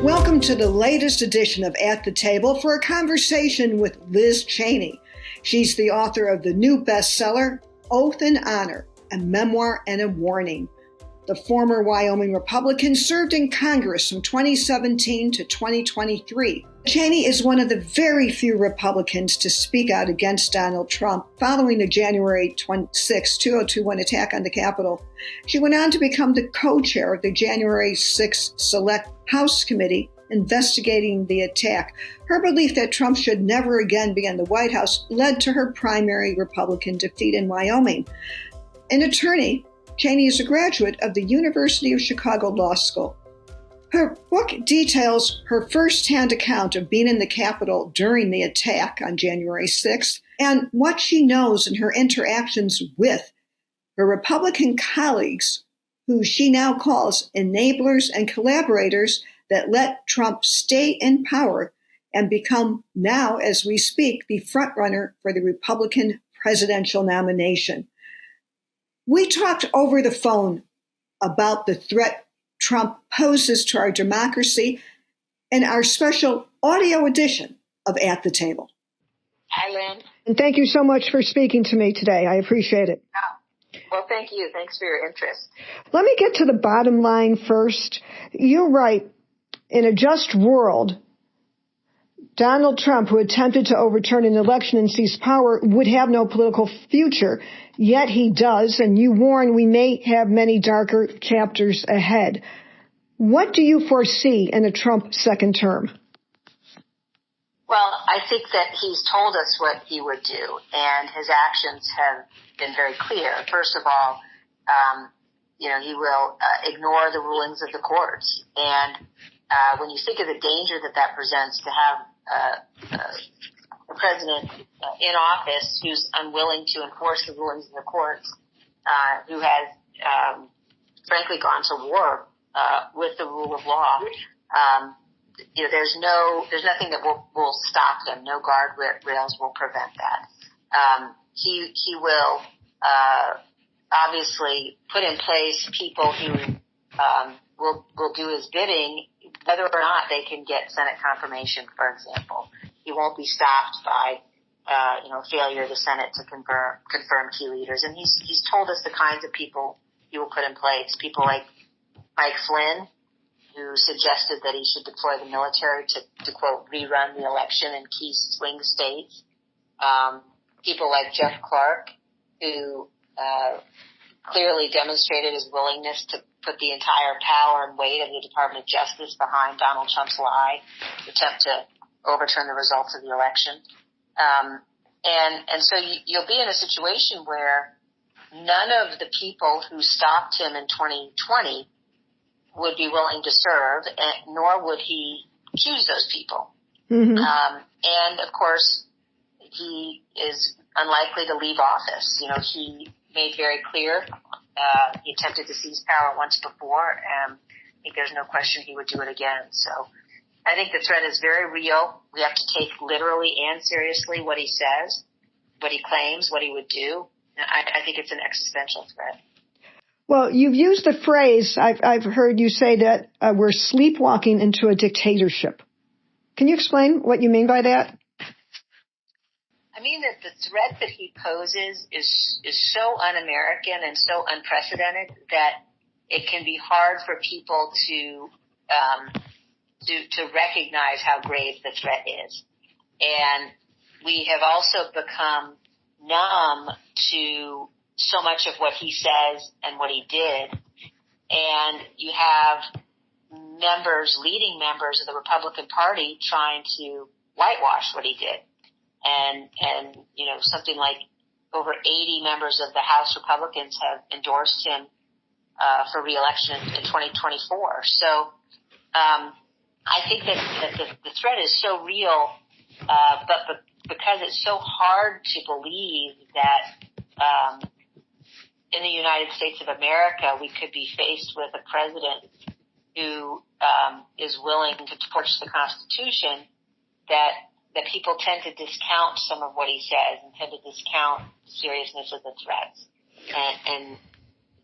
Welcome to the latest edition of At the Table for a conversation with Liz Cheney. She's the author of the new bestseller, Oath and Honor, a memoir and a warning. The former Wyoming Republican served in Congress from 2017 to 2023. Cheney is one of the very few Republicans to speak out against Donald Trump following the January 26, 2021 attack on the Capitol. She went on to become the co-chair of the January 6 Select House Committee investigating the attack. Her belief that Trump should never again be in the White House led to her primary Republican defeat in Wyoming. An attorney, Cheney is a graduate of the University of Chicago Law School. Her book details her firsthand account of being in the Capitol during the attack on January 6th and what she knows in her interactions with her Republican colleagues, who she now calls enablers and collaborators that let Trump stay in power and become now, as we speak, the frontrunner for the Republican presidential nomination. We talked over the phone about the threat Trump poses to our democracy in our special audio edition of At the Table. Hi, Lynn. And thank you so much for speaking to me today. I appreciate it. Oh, well, thank you. Thanks for your interest. Let me get to the bottom line first. You're right. In a just world, Donald Trump, who attempted to overturn an election and seize power, would have no political future. Yet he does, and you warn we may have many darker chapters ahead. What do you foresee in a Trump second term? Well, I think that he's told us what he would do, and his actions have been very clear. First of all, he will ignore the rulings of the courts. And when you think of the danger that presents to have a president in office who's unwilling to enforce the rulings of the courts, who has frankly gone to war with the rule of law, there's nothing that will stop him. No guardrails will prevent that. He will obviously put in place people who will do his bidding, whether or not they can get Senate confirmation, for example. He won't be stopped by, failure of the Senate to confirm key leaders. And he's told us the kinds of people he will put in place. People like Mike Flynn, who suggested that he should deploy the military to quote, rerun the election in key swing states. People like Jeff Clark, who clearly demonstrated his willingness to put the entire power and weight of the Department of Justice behind Donald Trump's lie, attempt to overturn the results of the election. And so you'll be in a situation where none of the people who stopped him in 2020 would be willing to serve, nor would he choose those people. Mm-hmm. And of course, he is unlikely to leave office. He made very clear he attempted to seize power once before, and I think there's no question he would do it again. So I think the threat is very real. We have to take literally and seriously what he says, what he claims, what he would do. I think it's an existential threat. Well, you've used the phrase, I've heard you say that we're sleepwalking into a dictatorship. Can you explain what you mean by that? I mean that the threat that he poses is so un-American and so unprecedented that it can be hard for people to recognize how grave the threat is. And we have also become numb to so much of what he says and what he did. And you have leading members of the Republican Party trying to whitewash what he did. And something like over 80 members of the House Republicans have endorsed him for re-election in 2024. So I think that the threat is so real, but because it's so hard to believe that in the United States of America we could be faced with a president who is willing to torch the Constitution, that people tend to discount some of what he says and tend to discount the seriousness of the threats. And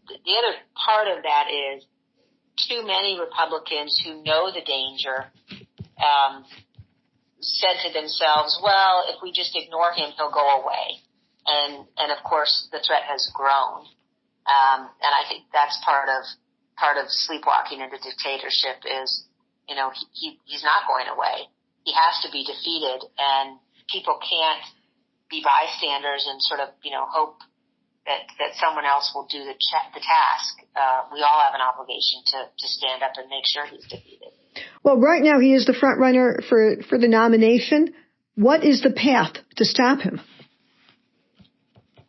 the other part of that is too many Republicans who know the danger said to themselves, well, if we just ignore him, he'll go away. And of course, the threat has grown. And I think that's part of sleepwalking into dictatorship is, he's not going away. He has to be defeated, and people can't be bystanders and sort of, hope that someone else will do the task. We all have an obligation to stand up and make sure he's defeated. Well, right now he is the front runner for the nomination. What is the path to stop him?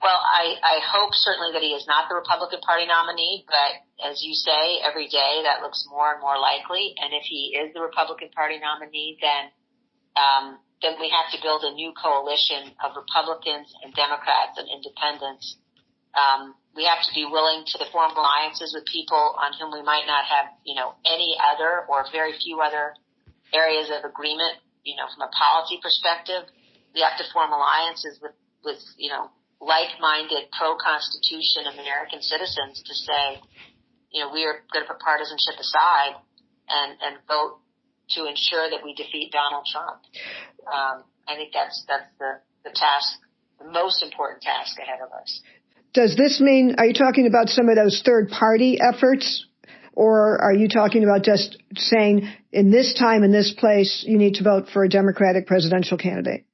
Well, I hope certainly that he is not the Republican Party nominee, but as you say, every day that looks more and more likely. And if he is the Republican Party nominee, then we have to build a new coalition of Republicans and Democrats and independents. We have to be willing to form alliances with people on whom we might not have, any other or very few other areas of agreement, from a policy perspective. We have to form alliances with like-minded, pro-Constitution American citizens to say, we are going to put partisanship aside and vote to ensure that we defeat Donald Trump. I think that's the task, the most important task ahead of us. Does this mean, are you talking about some of those third-party efforts, or are you talking about just saying, in this time, in this place, you need to vote for a Democratic presidential candidate?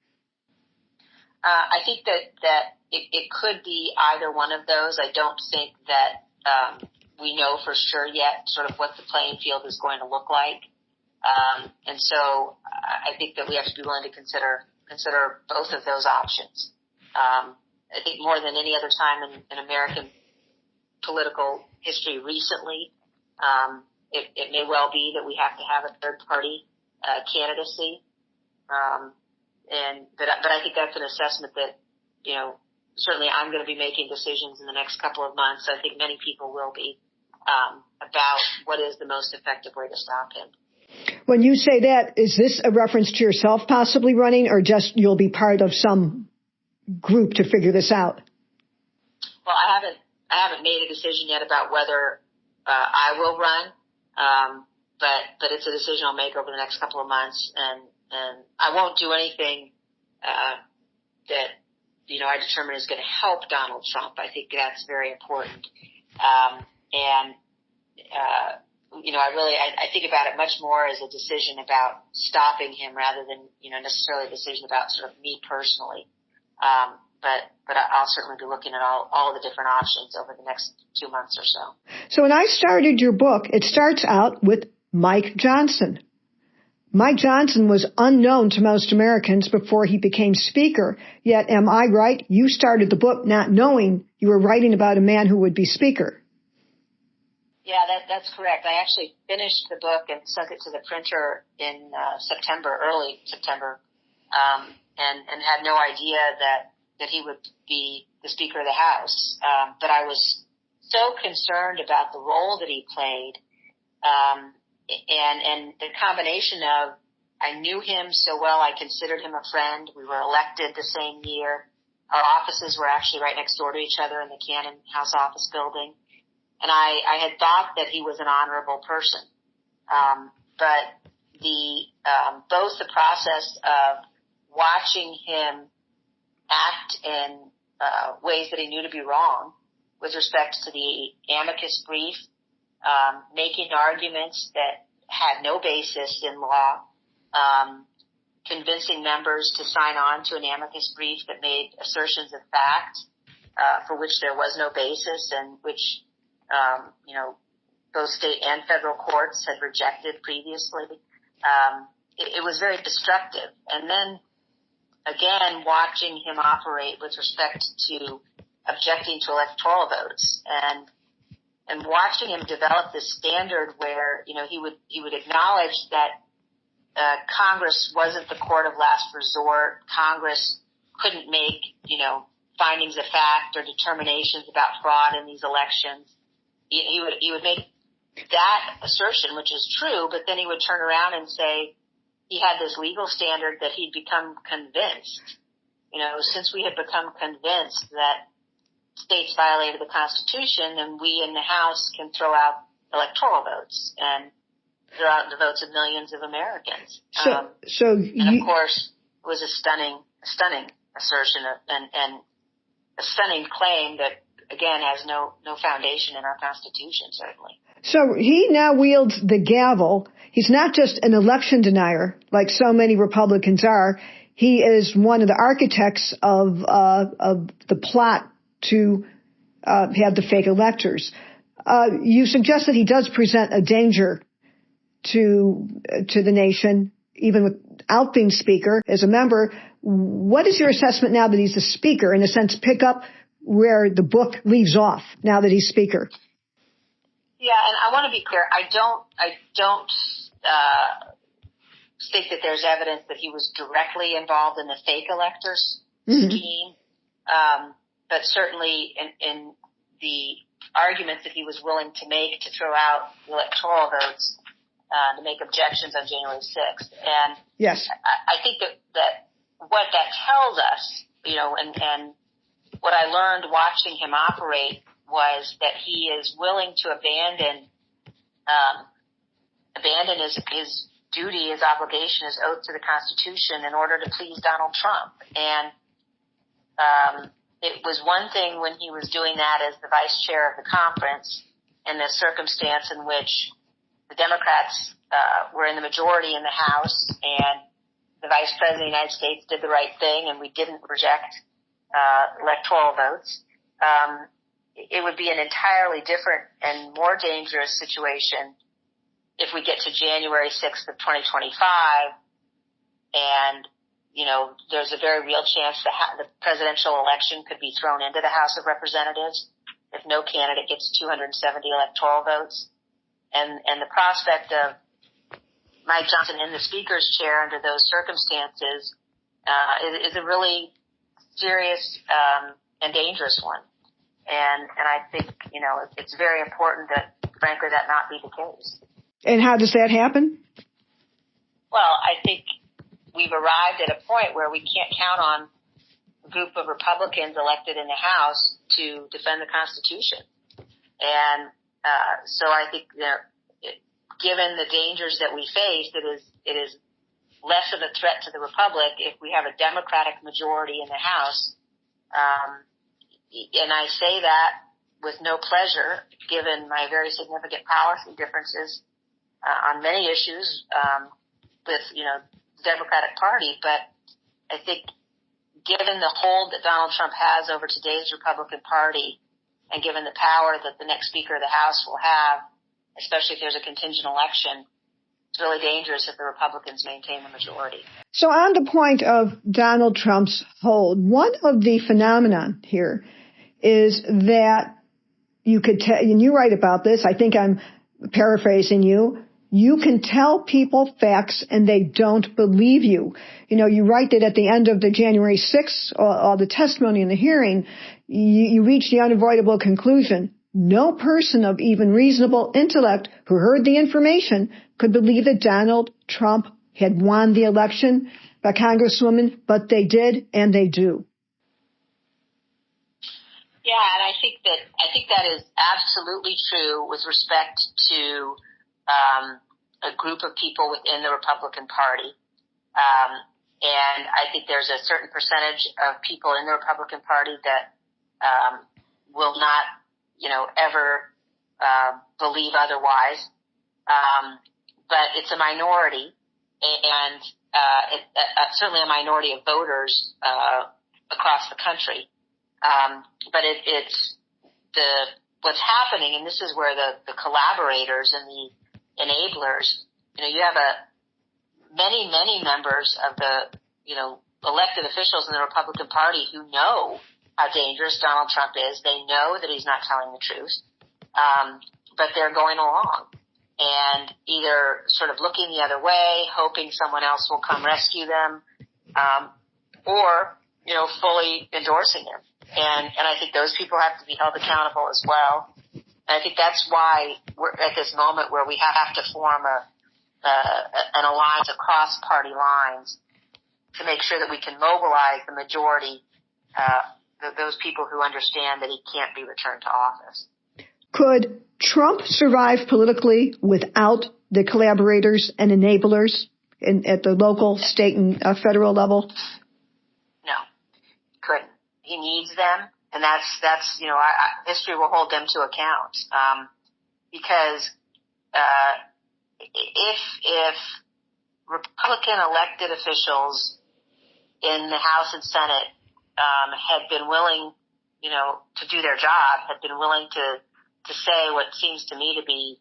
I think that it could be either one of those. I don't think that we know for sure yet sort of what the playing field is going to look like. And so I think that we have to be willing to consider both of those options. I think more than any other time in American political history recently, it may well be that we have to have a third party candidacy. But I think that's an assessment that, certainly I'm going to be making decisions in the next couple of months. I think many people will be, about what is the most effective way to stop him. When you say that, is this a reference to yourself possibly running, or just you'll be part of some group to figure this out? Well, I haven't made a decision yet about whether I will run, but it's a decision I'll make over the next couple of months, and I won't do anything that I determine is going to help Donald Trump. I think that's very important, I think about it much more as a decision about stopping him rather than necessarily a decision about sort of me personally. But I'll certainly be looking at all the different options over the next 2 months or so. So when I started your book, it starts out with Mike Johnson. Mike Johnson was unknown to most Americans before he became Speaker. Yet, am I right? You started the book not knowing you were writing about a man who would be Speaker. Yeah, that's correct. I actually finished the book and sent it to the printer in early September, and had no idea that he would be the Speaker of the House. But I was so concerned about the role that he played, and the combination of I knew him so well, I considered him a friend. We were elected the same year. Our offices were actually right next door to each other in the Cannon House office building. And I had thought that he was an honorable person. But both the process of watching him act in ways that he knew to be wrong with respect to the amicus brief, making arguments that had no basis in law, convincing members to sign on to an amicus brief that made assertions of fact for which there was no basis and which both state and federal courts had rejected previously. It was very destructive. And then, again, watching him operate with respect to objecting to electoral votes and watching him develop this standard where, he would acknowledge that Congress wasn't the court of last resort. Congress couldn't make, findings of fact or determinations about fraud in these elections. He would make that assertion, which is true, but then he would turn around and say he had this legal standard that he'd become convinced. Since we had become convinced that states violated the Constitution, then we in the House can throw out electoral votes and throughout the votes of millions of Americans. And of course, it was a stunning assertion and a stunning claim that, again, has no foundation in our Constitution, certainly. So he now wields the gavel. He's not just an election denier, like so many Republicans are. He is one of the architects of the plot to have the fake electors. You suggest that he does present a danger to the nation, even without being Speaker. As a member, what is your assessment now that he's the Speaker? In a sense, pick up where the book leaves off now that he's Speaker. Yeah, and I want to be clear. I don't think that there's evidence that he was directly involved in the fake electors scheme, but certainly in the arguments that he was willing to make to throw out electoral votes, to make objections on January 6th. And yes, I think that what that tells us, and what I learned watching him operate was that he is willing to abandon his duty, his obligation, his oath to the Constitution in order to please Donald Trump. And it was one thing when he was doing that as the vice chair of the conference in the circumstance in which the Democrats were in the majority in the House and the Vice President of the United States did the right thing and we didn't reject electoral votes. It would be an entirely different and more dangerous situation if we get to January 6th of 2025 and, there's a very real chance the presidential election could be thrown into the House of Representatives if no candidate gets 270 electoral votes. And the prospect of Mike Johnson in the Speaker's chair under those circumstances is a really serious and dangerous one. And I think, it's very important that, frankly, that not be the case. And how does that happen? Well, I think we've arrived at a point where we can't count on a group of Republicans elected in the House to defend the Constitution. And so I think given the dangers that we face, it is less of a threat to the Republic if we have a Democratic majority in the House. And I say that with no pleasure, given my very significant policy differences on many issues with the Democratic Party. But I think given the hold that Donald Trump has over today's Republican Party, and given the power that the next Speaker of the House will have, especially if there's a contingent election, it's really dangerous if the Republicans maintain the majority. So on the point of Donald Trump's hold, one of the phenomenon here is that you could tell, and you write about this, I think I'm paraphrasing you, you can tell people facts and they don't believe you. You write that at the end of the January 6th, or the testimony in the hearing, you reach the unavoidable conclusion. No person of even reasonable intellect who heard the information could believe that Donald Trump had won the election by Congresswoman, but they did, and they do. Yeah, and I think that is absolutely true with respect to a group of people within the Republican Party. And I think there's a certain percentage of people in the Republican Party that will not, ever believe otherwise. But it's a minority, and certainly a minority of voters across the country. But it's what's happening, and this is where the collaborators and the enablers, you have many members of the, elected officials in the Republican Party who know how dangerous Donald Trump is. They know that he's not telling the truth, but they're going along and either sort of looking the other way, hoping someone else will come rescue them, or, fully endorsing him. And I think those people have to be held accountable as well. And I think that's why we're at this moment where we have to form an alliance across party lines to make sure that we can mobilize the majority, those people who understand that he can't be returned to office. Could Trump survive politically without the collaborators and enablers at the local, state, and federal level? No, couldn't. He needs them, and that's history will hold them to account. Because if Republican elected officials in the House and Senate had been willing, to do their job, had been willing to say what seems to me to be,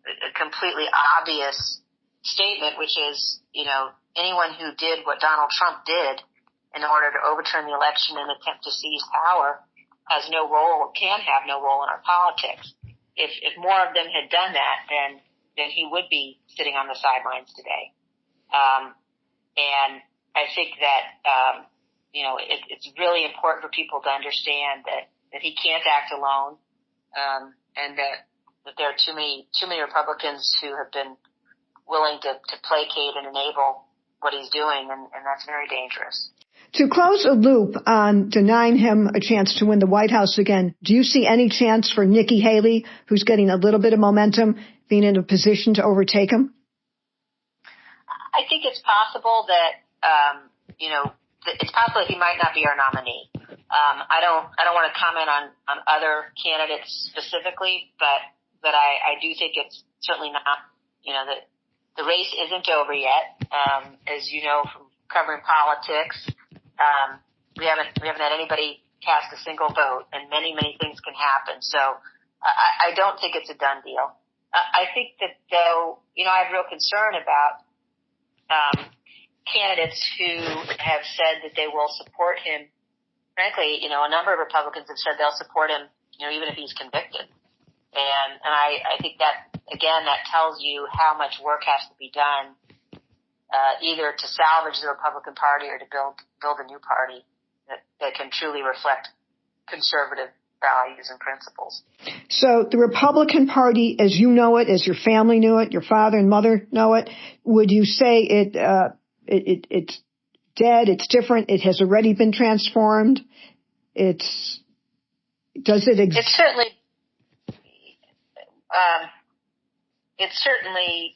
a completely obvious statement, which is, anyone who did what Donald Trump did in order to overturn the election and attempt to seize power has no role, can have no role in our politics. If more of them had done that, then he would be sitting on the sidelines today. And I think that, it's really important for people to understand that he can't act alone, and that there are too many Republicans who have been willing to placate and enable what he's doing, and that's very dangerous. To close a loop on denying him a chance to win the White House again, do you see any chance for Nikki Haley, who's getting a little bit of momentum, being in a position to overtake him? I think it's possible that, it's possible that he might not be our nominee. I don't want to comment on other candidates specifically, but I do think it's certainly not, that the race isn't over yet. As you know from covering politics, we haven't had anybody cast a single vote, and many things can happen. So I don't think it's a done deal. I think that though, I have real concern about candidates who have said that they will support him. Frankly, a number of Republicans have said they'll support him, even if he's convicted. And I think that, again, that tells you how much work has to be done, either to salvage the Republican Party or to build a new party that can truly reflect conservative values and principles. So the Republican Party, as you know it, as your family knew it, your father and mother know it, would you say it's dead, it's different, it has already been transformed? Does it exist? It's certainly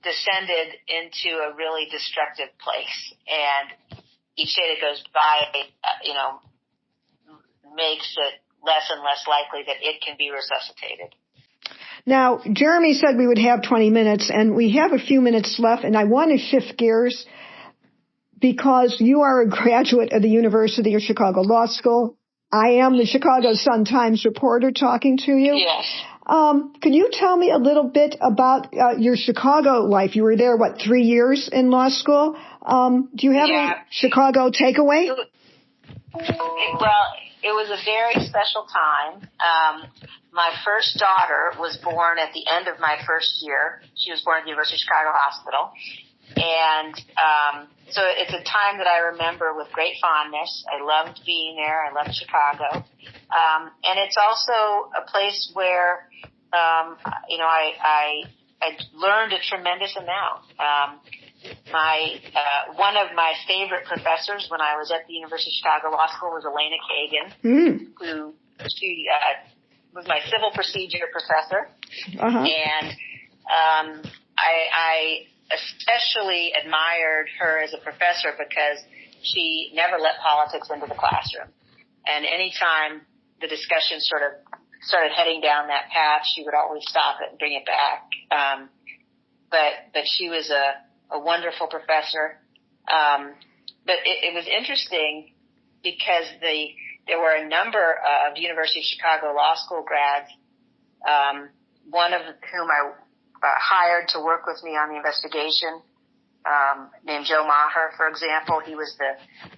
descended into a really destructive place, and each day that goes by, makes it less and less likely that it can be resuscitated. Now, Jeremy said we would have 20 minutes, and we have a few minutes left, and I want to shift gears because you are a graduate of the University of Chicago Law School. I am the Chicago Sun-Times reporter talking to you. Yes. Can you tell me a little bit about your Chicago life? You were there, 3 years in law school? Do you have any Chicago takeaway? Well, it was a very special time. My first daughter was born at the end of my first year. She was born at the University of Chicago Hospital. And so it's a time that I remember with great fondness. I loved being there. I loved Chicago. And it's also a place where, I learned a tremendous amount. One of my favorite professors when I was at the University of Chicago Law School was Elena Kagan, who she was my civil procedure professor. Uh-huh. And I especially admired her as a professor because she never let politics into the classroom. And anytime the discussion sort of started heading down that path, she would always stop it and bring it back. But she was a wonderful professor. But it was interesting because there were a number of University of Chicago Law School grads, one of whom I hired to work with me on the investigation, named Joe Maher, for example. He was the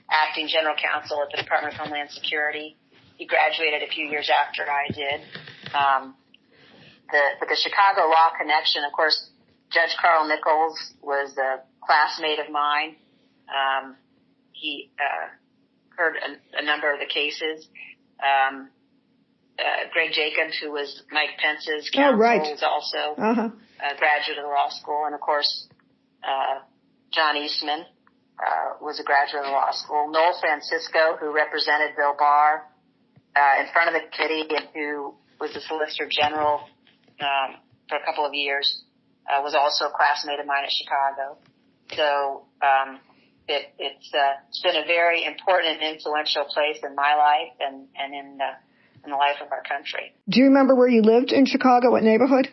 acting general counsel at the Department of Homeland Security. He graduated a few years after I did. But the Chicago Law Connection, of course, Judge Carl Nichols was a classmate of mine. He heard a number of the cases. Greg Jacobs, who was Mike Pence's counsel, was also a graduate of the law school. And, of course, John Eastman, was a graduate of law school. Noel Francisco, who represented Bill Barr in front of the committee and who was the Solicitor General for a couple of years, was also a classmate of mine at Chicago. So it's been a very important and influential place in my life and in the life of our country. Do you remember where you lived in Chicago? What neighborhood?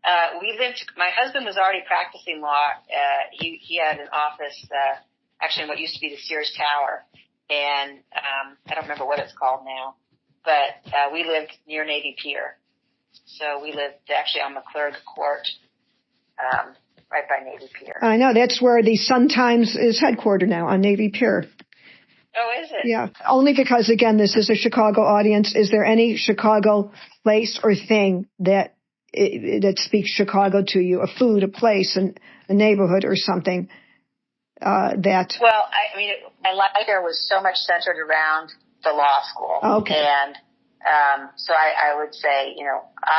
My husband was already practicing law. He had an office, actually in what used to be the Sears Tower. And, I don't remember what it's called now, but, we lived near Navy Pier. So we lived actually on McClurg Court, right by Navy Pier. I know. That's where the Sun-Times is headquartered now, on Navy Pier. Oh, is it? Yeah. Only because, again, this is a Chicago audience. Is there any Chicago place or thing that speaks Chicago to you? A food, a place, a neighborhood, or something that... Well, my life there was so much centered around the law school. Okay. And so I would say,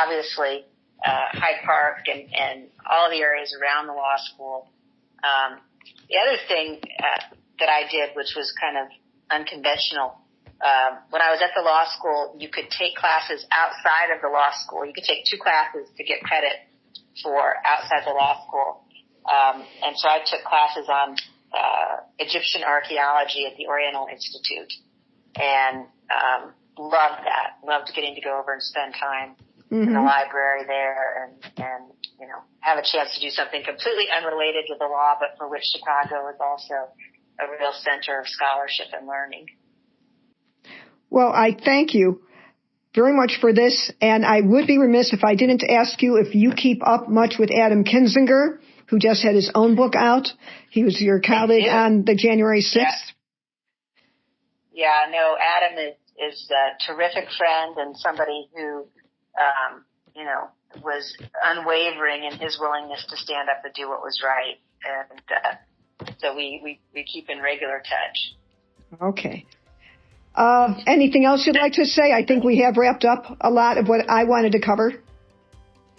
obviously, Hyde Park and all the areas around the law school. The other thing that I did, which was kind of unconventional, when I was at the law school, you could take classes outside of the law school. You could take 2 classes to get credit for outside the law school. And so I took classes on Egyptian archaeology at the Oriental Institute, and loved that. Loved getting to go over and spend time in the library there and have a chance to do something completely unrelated to the law, but for which Chicago is also a real center of scholarship and learning. Well, I thank you very much for this, and I would be remiss if I didn't ask you if you keep up much with Adam Kinzinger, who just had his own book out. He was your colleague on the January 6th. Yeah, no, Adam is a terrific friend and somebody who, was unwavering in his willingness to stand up and do what was right. And so we keep in regular touch. Okay. Anything else you'd like to say? I think we have wrapped up a lot of what I wanted to cover.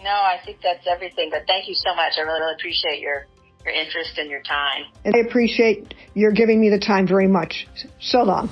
No, I think that's everything. But thank you so much. I really, really appreciate your interest and your time. And I appreciate your giving me the time very much. So long.